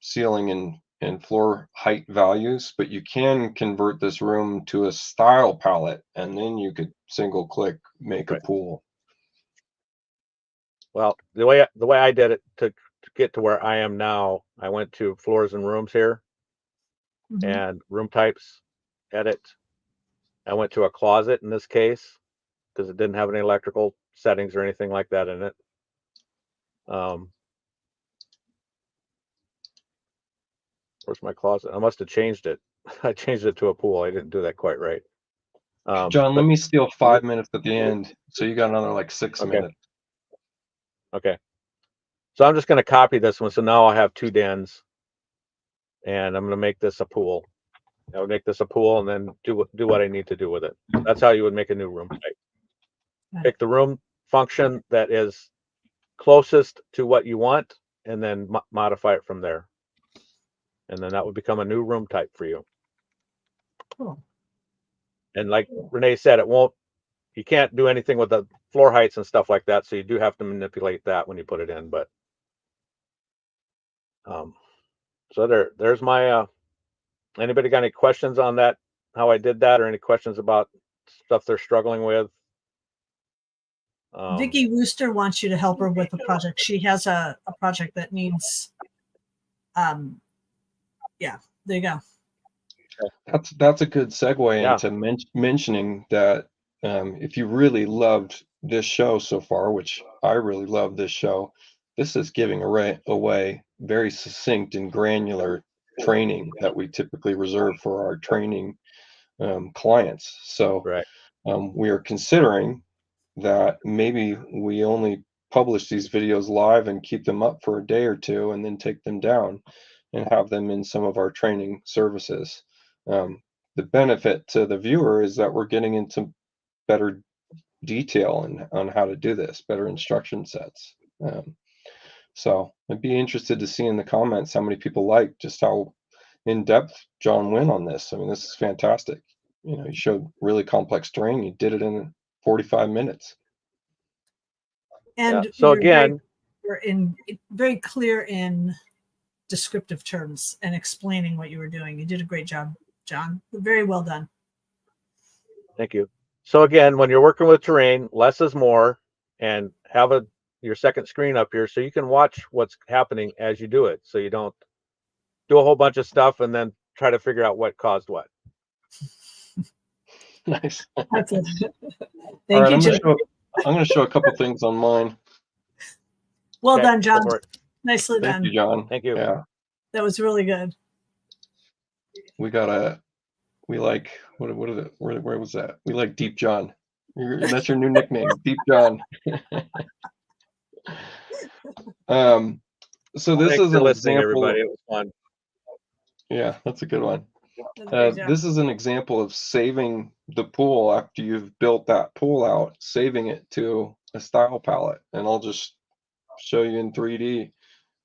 ceiling and floor height values, but you can convert this room to a style palette, and then you could single click make a pool. Well, the way I did it to get to where I am now, I went to floors and rooms here, and room types, edit. I went to a closet in this case because it didn't have any electrical settings or anything like that in it. Where's my closet? I must have changed it. I changed it to a pool. I didn't do that quite right. John, let me steal 5 minutes at the end, so you got another like 6 minutes. Okay. So I'm just going to copy this one. So now I have 2 dens, and I'm going to make this a pool. I would make this a pool and then do what I need to do with it. That's how you would make a new room type. Pick the room function that is closest to what you want, and then modify it from there. And then that would become a new room type for you. Cool. And like Renee said, you can't do anything with the floor heights and stuff like that. So you do have to manipulate that when you put it in. But so there's my, anybody got any questions on that, how I did that, or any questions about stuff they're struggling with? Vicki Wooster wants you to help her with a project. She has a project that needs, yeah, there you go. That's a good segue Yeah. into mentioning that if you really loved this show so far, which I really love this show, this is giving away very succinct and granular training that we typically reserve for our training clients. So Right. we are considering that maybe we only publish these videos live and keep them up for a day or two and then take them down and have them in some of our training services. The benefit to the viewer is that we're getting into better detail on how to do this, better instruction sets. So I'd be interested to see in the comments how many people like just how in depth John went on this. I mean, this is fantastic. You know, you showed really complex terrain. You did it in 45 minutes. And Yeah. So you're again, very clear in descriptive terms and explaining what you were doing. You did a great job, John. Very well done. thank you. So again, when you're working with terrain, less is more, and have your second screen up here so you can watch what's happening as you do it. So you don't do a whole bunch of stuff and then try to figure out what caused what. Nice. That's it. All Thank right, you, Jim. I'm going to show a couple things on mine. Well Okay, done, go John. for it. Nicely Thank done. you, John. Thank you. Yeah, That was really good. we like what is it? Where was that? We like Deep John. That's your new nickname, Deep John. So this Thanks is for an listening, example. everybody. It was fun. Yeah, that's a good one. That's a great job. This is an example of saving the pool after you've built that pool out, saving it to a style palette. And I'll just show you in 3D.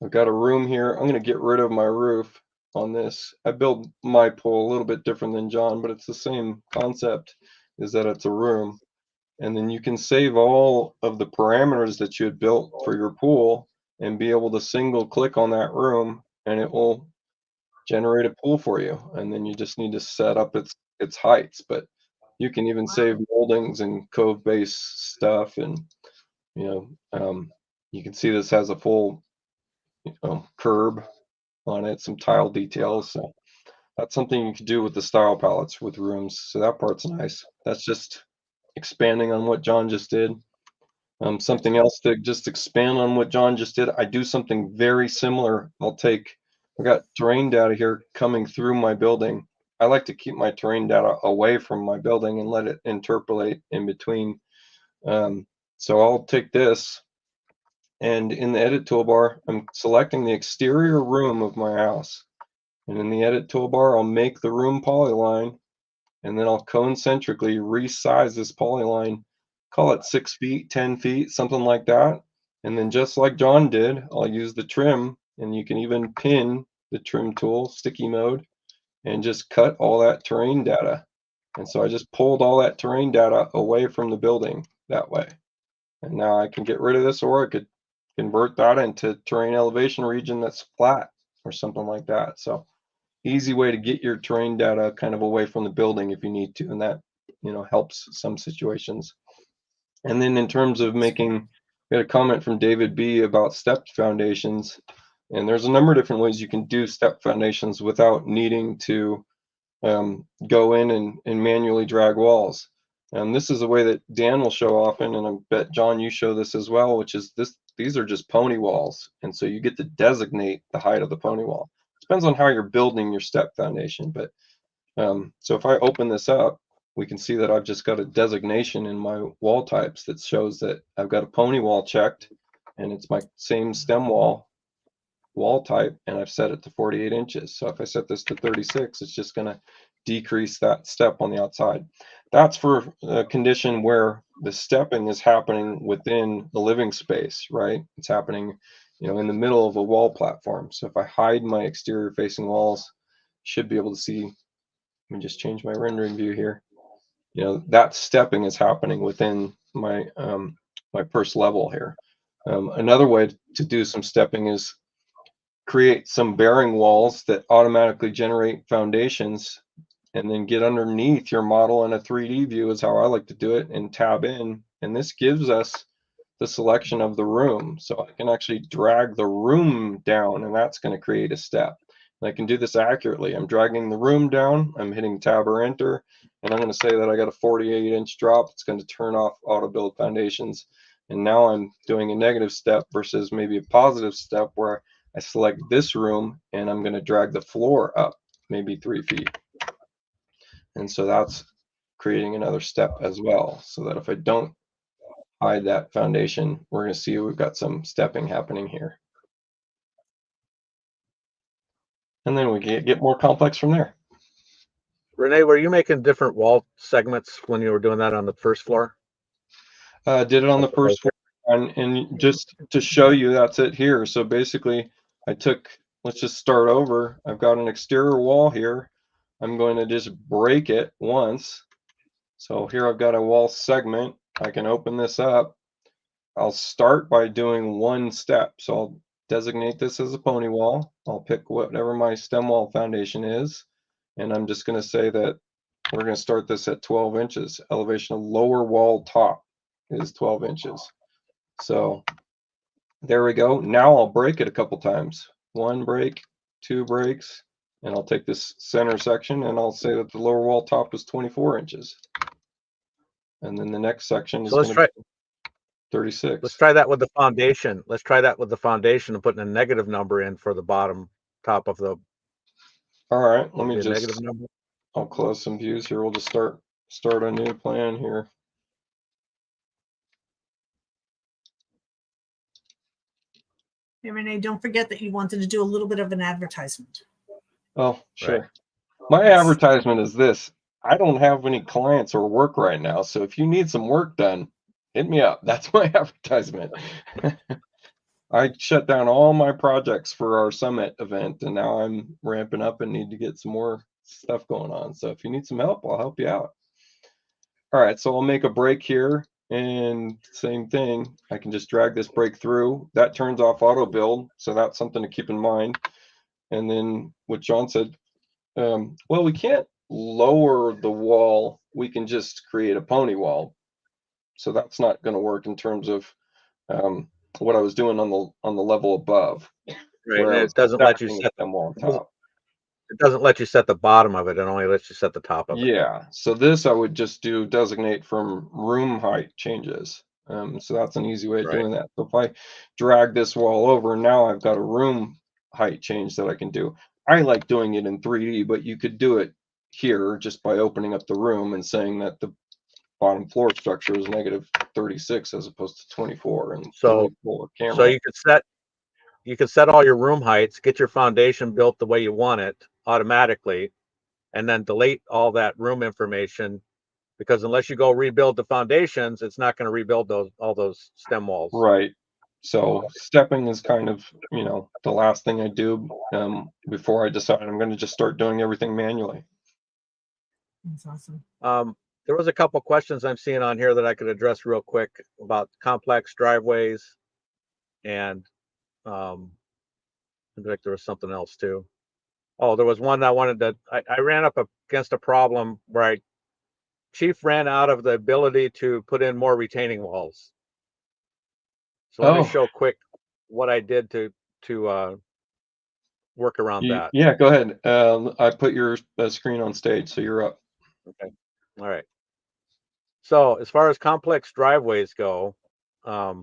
I've got a room here. I'm going to get rid of my roof on this. I built my pool a little bit different than John, but it's the same concept, is that it's a room. And then you can save all of the parameters that you had built for your pool and be able to single click on that room and it will generate a pool for you. And then you just need to set up its heights, but you can even save moldings and cove base stuff. And, you can see this has a full, curb on it, some tile details. So that's something you could do with the style palettes with rooms. So that part's nice. That's just expanding on what John just did. Something else to just expand on what John just did. I do something very similar. I've got terrain data here coming through my building. I like to keep my terrain data away from my building and let it interpolate in between. So I'll take this, and in the edit toolbar, I'm selecting the exterior room of my house. And in the edit toolbar, I'll make the room polyline, and then I'll concentrically resize this polyline, call it 6 feet, 10 feet, something like that. And then just like John did, I'll use the trim, and you can even pin the trim tool, sticky mode, and just cut all that terrain data. And so I just pulled all that terrain data away from the building that way. And now I can get rid of this, or I could convert that into terrain elevation region that's flat or something like that. So easy way to get your terrain data kind of away from the building if you need to, and that helps some situations. And then in terms of we had a comment from David B about stepped foundations, and there's a number of different ways you can do step foundations without needing to go in and manually drag walls. And this is a way that Dan will show often, and I bet John you show this as well, which is these are just pony walls, and so you get to designate the height of the pony wall. Depends on how you're building your step foundation, but so if I open this up, we can see that I've just got a designation in my wall types that shows that I've got a pony wall checked, and it's my same stem wall type, and I've set it to 48 inches. So if I set this to 36, it's just going to decrease that step on the outside. That's for a condition where the stepping is happening within the living space, right? It's happening, in the middle of a wall platform. So if I hide my exterior facing walls, you should be able to see. Let me just change my rendering view here. That stepping is happening within my my first level here. Another way to do some stepping is create some bearing walls that automatically generate foundations, and then get underneath your model in a 3D view is how I like to do it, and tab in. And this gives us the selection of the room. So I can actually drag the room down, and that's going to create a step. And I can do this accurately. I'm dragging the room down, I'm hitting tab or enter, and I'm going to say that I got a 48-inch drop. It's going to turn off auto build foundations. And now I'm doing a negative step versus maybe a positive step where I select this room and I'm going to drag the floor up maybe 3 feet. And so that's creating another step as well, so that if I don't hide that foundation, we're going to see we've got some stepping happening here. And then we get more complex from there. Renee, were you making different wall segments when you were doing that on the first floor? Did it on the first floor, and just to show you, that's it here. So basically, let's just start over. I've got an exterior wall here. I'm going to just break it once. So here I've got a wall segment. I can open this up. I'll start by doing one step. So I'll designate this as a pony wall. I'll pick whatever my stem wall foundation is. And I'm just going to say that we're going to start this at 12 inches. Elevation of lower wall top is 12 inches. So there we go. Now I'll break it a couple times. 1 break, 2 breaks, and I'll take this center section and I'll say that the lower wall top is 24 inches. And then the next section is going to be 36. Let's try that with the foundation. Let's try that with the foundation and putting a negative number in for the bottom top of the. All right, let me negative just, number. I'll close some views here. We'll just start a new plan here. Hey, Renee, don't forget that you wanted to do a little bit of an advertisement. Oh, sure. Right. My advertisement is this. I don't have any clients or work right now, so if you need some work done, hit me up. That's my advertisement. I shut down all my projects for our summit event, and now I'm ramping up and need to get some more stuff going on. So if you need some help, I'll help you out. All right, so I'll make a break here, and same thing. I can just drag this break through. That turns off auto build, so that's something to keep in mind. And then what John said, well, we can't lower the wall. We can just create a pony wall. So that's not going to work in terms of what I was doing on the level above. Right, and it doesn't let you set them on top. It doesn't let you set the bottom of it. It only lets you set the top of it. Yeah. So this I would just do designate from room height changes. So that's an easy way of doing that. So if I drag this wall over, now I've got a room height change that I can do. I like doing it in 3D, but you could do it here just by opening up the room and saying that the bottom floor structure is negative 36 as opposed to 24. And so you could set all your room heights, get your foundation built the way you want it automatically, and then delete all that room information, because unless you go rebuild the foundations, it's not going to rebuild all those stem walls. Right. So stepping is kind of, the last thing I do before I decide I'm going to just start doing everything manually. That's awesome. There was a couple questions I'm seeing on here that I could address real quick about complex driveways, and I think there was something else too. Oh, there was one I wanted to. I ran up against a problem where Chief ran out of the ability to put in more retaining walls. So let me show quick what I did to work around that. Yeah, go ahead. I put your screen on stage, so you're up. Okay. All right. So as far as complex driveways go, the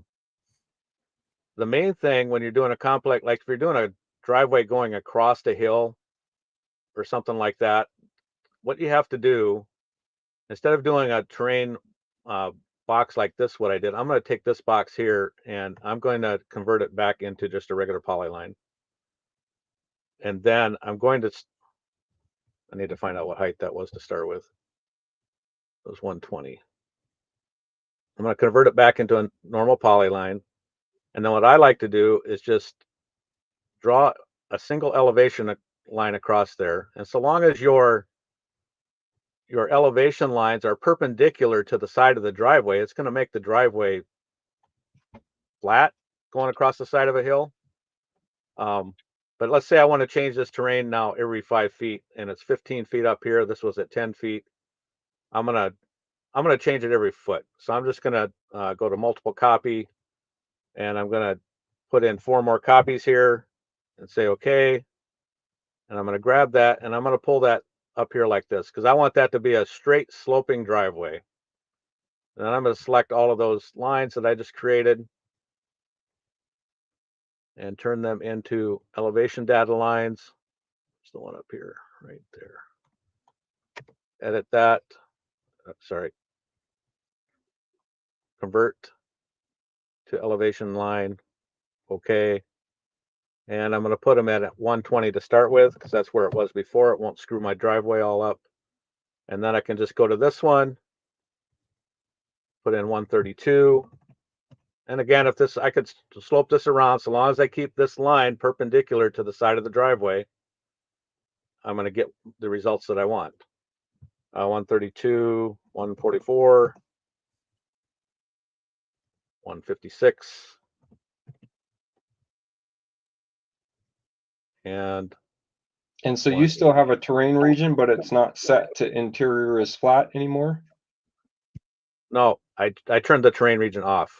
main thing when you're doing a complex, like if you're doing a driveway going across the hill or something like that, what you have to do, instead of doing a terrain box like this, what I did, I'm going to take this box here and I'm going to convert it back into just a regular polyline. And then I need to find out what height that was to start with. It was 120. I'm going to convert it back into a normal polyline. And then what I like to do is just draw a single elevation line across there. And so long as your elevation lines are perpendicular to the side of the driveway, it's going to make the driveway flat going across the side of a hill. But let's say I want to change this terrain now every 5 feet, and it's 15 feet up here. This was at 10 feet. I'm gonna change it every foot. So I'm just gonna go to multiple copy, and I'm gonna put in 4 more copies here and say okay. And I'm going to grab that and I'm going to pull that up here like this because I want that to be a straight sloping driveway. And I'm going to select all of those lines that I just created and turn them into elevation data lines. There's the one up here, right there. Edit that. Sorry. Convert to elevation line. Okay. And I'm going to put them at 120 to start with because that's where it was before. It won't screw my driveway all up. And then I can just go to this one, put in 132. And again, if this, I could slope this around so long as I keep this line perpendicular to the side of the driveway, I'm going to get the results that I want. 132, 144, 156. And so you still have a terrain region, but it's not set to interior is flat anymore? No, I turned the terrain region off.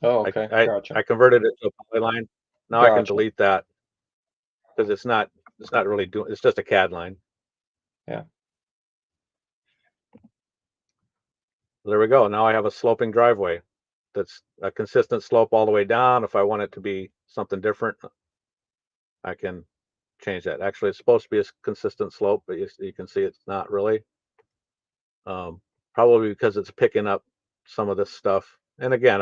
Oh, okay. Gotcha. I converted it to a polyline. Now I can Gotcha. delete that because it's not really doing, it's just a CAD line. Yeah. There we go. Now I have a sloping driveway that's a consistent slope all the way down. If I want it to be something different, I can change that. Actually, it's supposed to be a consistent slope, but you can see it's not really. Probably because it's picking up some of this stuff. And again,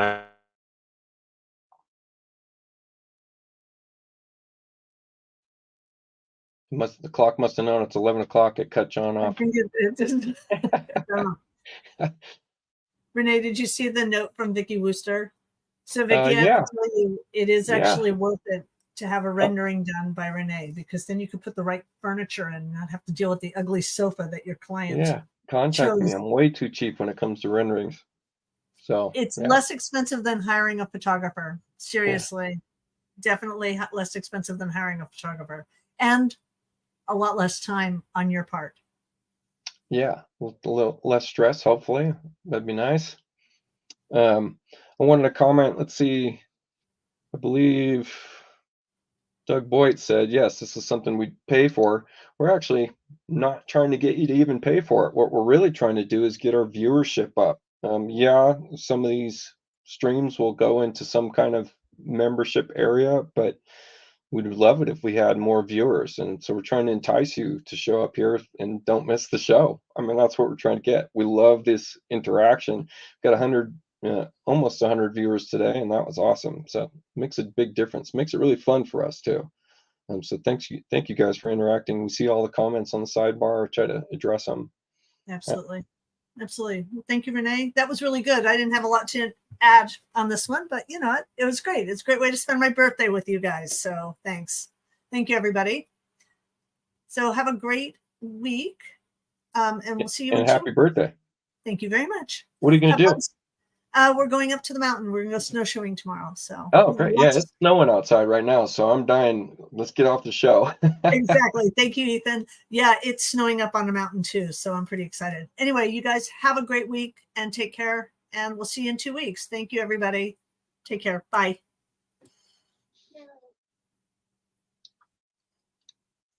The clock must have known it's 11 o'clock. It cut John off. I think it just, Renee, did you see the note from Vicki Wooster? So Vicki, I have to tell you, it is actually worth it to have a rendering done by Renee, because then you could put the right furniture in and not have to deal with the ugly sofa that your client contact me. I'm way too cheap when it comes to renderings. So it's less expensive than hiring a photographer. Seriously, definitely less expensive than hiring a photographer, and a lot less time on your part. Yeah, a little less stress, hopefully. That'd be nice. I wanted to comment. Let's see. I believe Doug Boyd said, yes, this is something we pay for. We're actually not trying to get you to even pay for it. What we're really trying to do is get our viewership up. Some of these streams will go into some kind of membership area, but we'd love it if we had more viewers. And so we're trying to entice you to show up here and don't miss the show. I mean, that's what we're trying to get. We love this interaction. Got 100, almost 100 viewers today, and that was awesome. So it makes a big difference. Makes it really fun for us too. So thank you guys for interacting. We see all the comments on the sidebar. Try to address them. Absolutely. Absolutely. Thank you, Renee. That was really good. I didn't have a lot to add on this one, but you know, it was great. It's a great way to spend my birthday with you guys. So thanks. Thank you, everybody. So have a great week. And we'll see you. And happy birthday. Thank you very much. What are you going to do? We're going up to the mountain. We're going to go snowshoeing tomorrow. So great. Yeah, it's snowing outside right now, so I'm dying. Let's get off the show. Exactly. Thank you, Ethan. Yeah, it's snowing up on the mountain too, so I'm pretty excited. Anyway, you guys have a great week and take care, and we'll see you in 2 weeks. Thank you, everybody. Take care. Bye.